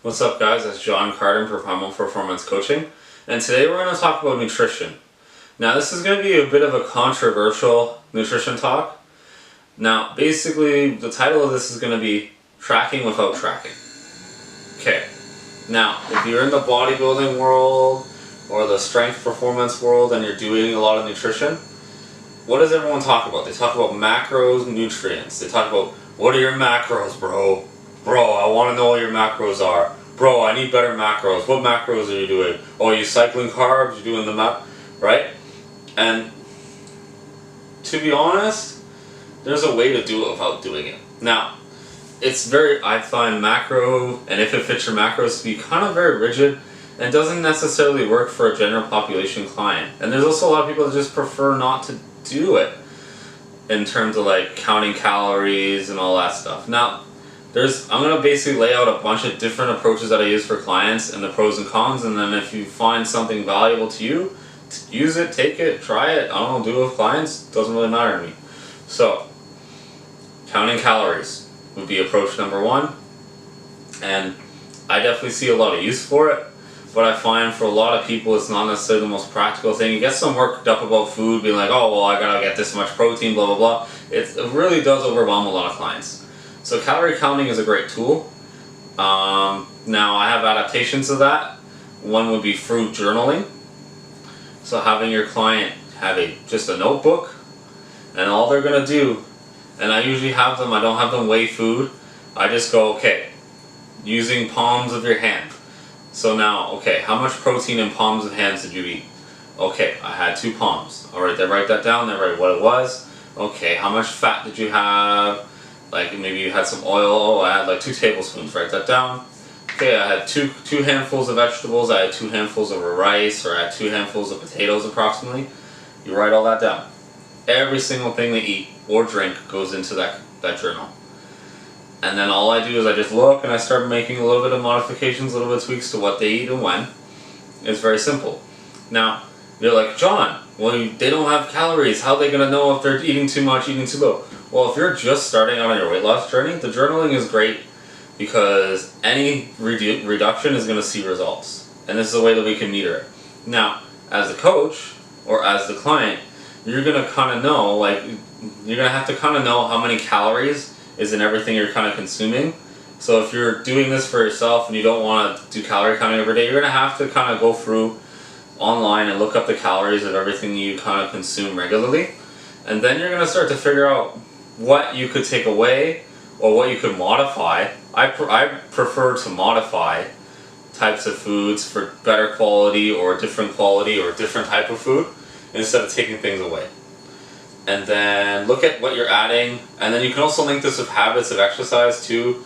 What's up guys, it's John Carden for Primal Performance Coaching, and today we're going to talk about nutrition. Now this is going to be a bit of a controversial nutrition talk. Now basically the title of this is going to be Tracking Without Tracking. Okay, now if you're in the bodybuilding world or the strength performance world and you're doing a lot of nutrition, what does everyone talk about? They talk about macros, nutrients. They talk about, what are your macros, bro? Bro, I want to know what your macros are. Bro, I need better macros. What macros are you doing? Oh, are you cycling carbs? You're doing the right? And to be honest, there's a way to do it without doing it. Now, I find macro, and if it fits your macros, to be kind of very rigid and doesn't necessarily work for a general population client. And there's also a lot of people that just prefer not to do it in terms of like counting calories and all that stuff. Now, I'm going to basically lay out a bunch of different approaches that I use for clients and the pros and cons, and then if you find something valuable to you, use it, take it, try it. I don't know, do it with clients, doesn't really matter to me. So, counting calories would be approach number one, and I definitely see a lot of use for it, but I find for a lot of people it's not necessarily the most practical thing. You get some worked up about food, being like, oh well, I gotta get this much protein, blah blah blah. It really does overwhelm a lot of clients. So calorie counting is a great tool. Now I have adaptations of that. One would be fruit journaling. So having your client have just a notebook, and all they're gonna do, and I usually have them, I don't have them weigh food. I just go, okay, using palms of your hand. So now, okay, how much protein in palms of hands did you eat? Okay, I had 2 palms. Alright, they write that down, they write what it was. Okay, how much fat did you have? Like maybe you had some oil, I had like 2 tablespoons, write that down. Okay, I had two handfuls of vegetables, I had 2 handfuls of rice, or I had 2 handfuls of potatoes approximately. You write all that down. Every single thing they eat or drink goes into that journal. And then all I do is I just look and I start making a little bit of modifications, a little bit of tweaks to what they eat and when. It's very simple. Now, you're like, John, well they don't have calories, how are they going to know if they're eating too much, eating too little? Well, if you're just starting out on your weight loss journey, the journaling is great because any reduction is going to see results. And this is a way that we can meter it. Now, as a coach or as the client, you're going to kind of know, like, you're going to have to kind of know how many calories is in everything you're kind of consuming. So if you're doing this for yourself and you don't want to do calorie counting every day, you're going to have to kind of go through online and look up the calories of everything you kind of consume regularly. And then you're going to start to figure out what you could take away or what you could modify. I prefer to modify types of foods for better quality or different quality or different type of food instead of taking things away. And then look at what you're adding, and then you can also link this with habits of exercise too.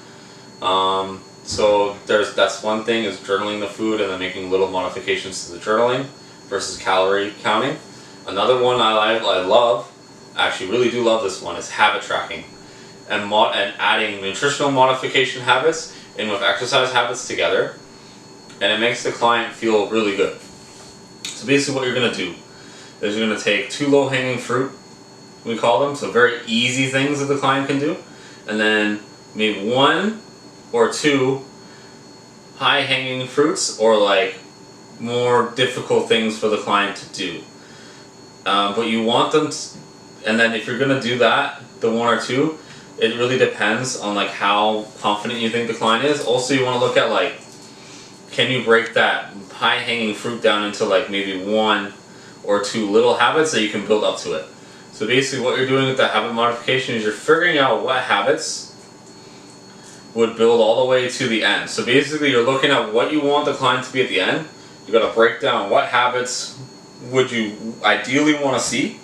So that's one thing, is journaling the food and then making little modifications to the journaling versus calorie counting. Another one I love, actually really do love this one, is habit tracking and adding nutritional modification habits in with exercise habits together, and it makes the client feel really good. So basically what you're going to do is you're going to take 2 low-hanging fruit, we call them, so very easy things that the client can do, and then maybe 1 or 2 high-hanging fruits or like more difficult things for the client to do. But you want them to, and then if you're going to do that, the 1 or 2, it really depends on like how confident you think the client is. Also, you want to look at like, can you break that high-hanging fruit down into like maybe 1 or 2 little habits that you can build up to it. So basically what you're doing with the habit modification is you're figuring out what habits would build all the way to the end. So basically you're looking at what you want the client to be at the end. You got to break down what habits would you ideally want to see,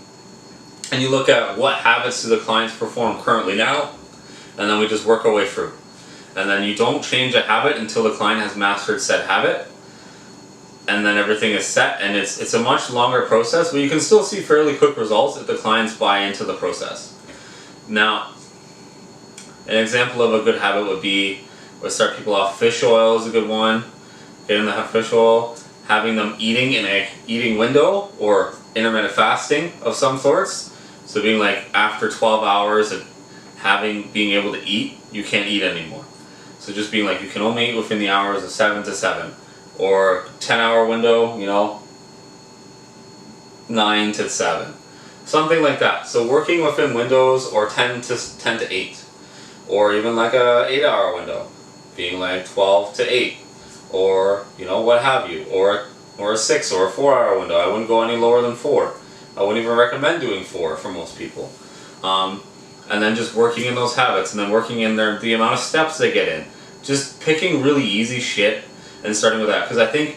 and you look at what habits do the clients perform currently now, and then we just work our way through. And then you don't change a habit until the client has mastered said habit, and then everything is set, and it's a much longer process, but you can still see fairly quick results if the clients buy into the process. Now, an example of a good habit would be, we'll start people off, fish oil is a good one. Get them to have fish oil, having them eating in a eating window or intermittent fasting of some sorts. So being like after 12 hours of being able to eat, you can't eat anymore. So So just being like, you can only eat within the hours of 7 to 7. Or 10-hour window, 9 to 7. Something like that. So working within windows, or 10 to 8. Or even like a 8-hour window, being like 12 to 8. Or, what have you. Or a 6 or a 4-hour window. I wouldn't go any lower than 4. I wouldn't even recommend doing 4 for most people. And then just working in those habits, and then working in the amount of steps they get in. Just picking really easy shit and starting with that. Because I think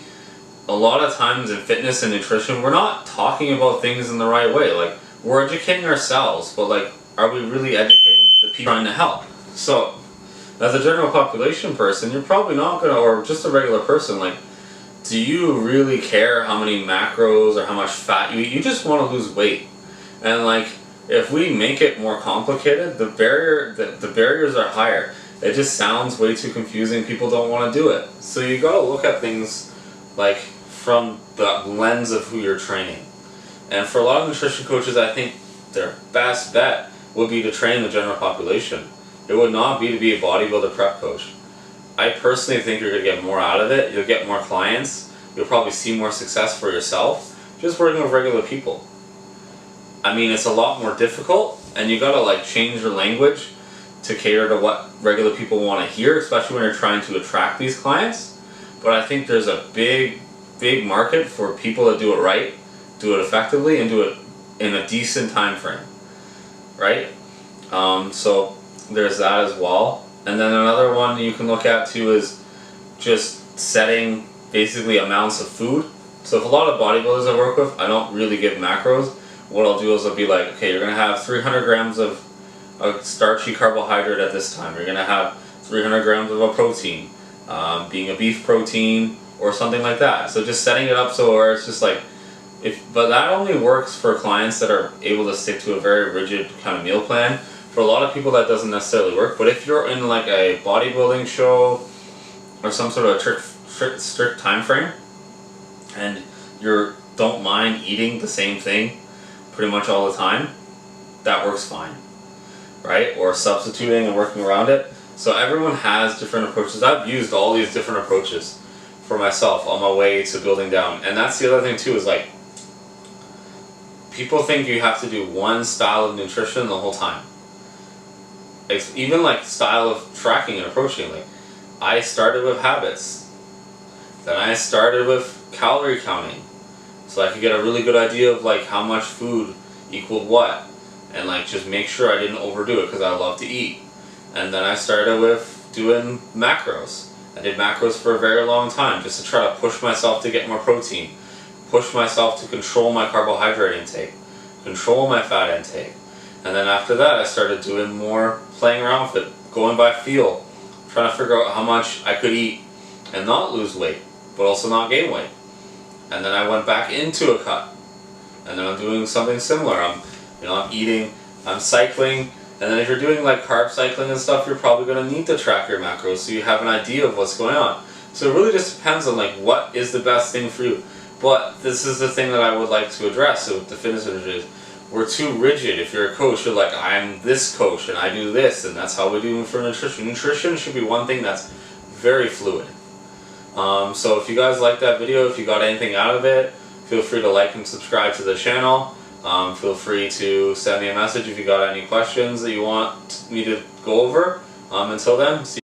a lot of times in fitness and nutrition, we're not talking about things in the right way. Like, we're educating ourselves, but like, are we really educating the people trying to help? So, as a general population person, you're probably not gonna, or just a regular person, like, do you really care how many macros or how much fat you eat? You just want to lose weight. And like, if we make it more complicated, the barriers are higher. It just sounds way too confusing. People don't want to do it. So you got to look at things like from the lens of who you're training. And for a lot of nutrition coaches, I think their best bet would be to train the general population. It would not be to be a bodybuilder prep coach. I personally think you're going to get more out of it. You'll get more clients. You'll probably see more success for yourself just working with regular people. I mean, it's a lot more difficult, and you got to like change your language to cater to what regular people want to hear, especially when you're trying to attract these clients. But I think there's a big market for people that do it right, do it effectively, and do it in a decent time frame, right? So there's that as well. And then another one you can look at too is just setting basically amounts of food. So if a lot of bodybuilders I work with, I don't really give macros. What I'll do is I'll be like, okay, you're going to have 300 grams of a starchy carbohydrate at this time. You're going to have 300 grams of a protein, being a beef protein or something like that. So just setting it up so where it's just like, but that only works for clients that are able to stick to a very rigid kind of meal plan. For a lot of people that doesn't necessarily work, but if you're in like a bodybuilding show or some sort of strict time frame and you don't mind eating the same thing pretty much all the time, that works fine, right? Or substituting and working around it. So everyone has different approaches. I've used all these different approaches for myself on my way to building down. And that's the other thing too, is like, people think you have to do one style of nutrition the whole time. Even like style of tracking and approaching. Like, I started with habits. Then I started with calorie counting. So I could get a really good idea of like how much food equaled what. And like just make sure I didn't overdo it because I love to eat. And then I started with doing macros. I did macros for a very long time just to try to push myself to get more protein. Push myself to control my carbohydrate intake. Control my fat intake. And then after that I started doing more playing around with it. Going by feel. Trying to figure out how much I could eat and not lose weight. But also not gain weight. And then I went back into a cut. And then I'm doing something similar. I'm eating, I'm cycling, and then if you're doing like carb cycling and stuff, you're probably going to need to track your macros so you have an idea of what's going on. So it really just depends on like what is the best thing for you. But this is the thing that I would like to address with the fitness industry is we're too rigid. If you're a coach, you're like, I'm this coach and I do this and that's how we do for nutrition. Nutrition should be one thing that's very fluid. So if you guys like that video, if you got anything out of it, feel free to like and subscribe to the channel. Feel free to send me a message if you got any questions that you want me to go over. Until then, see you.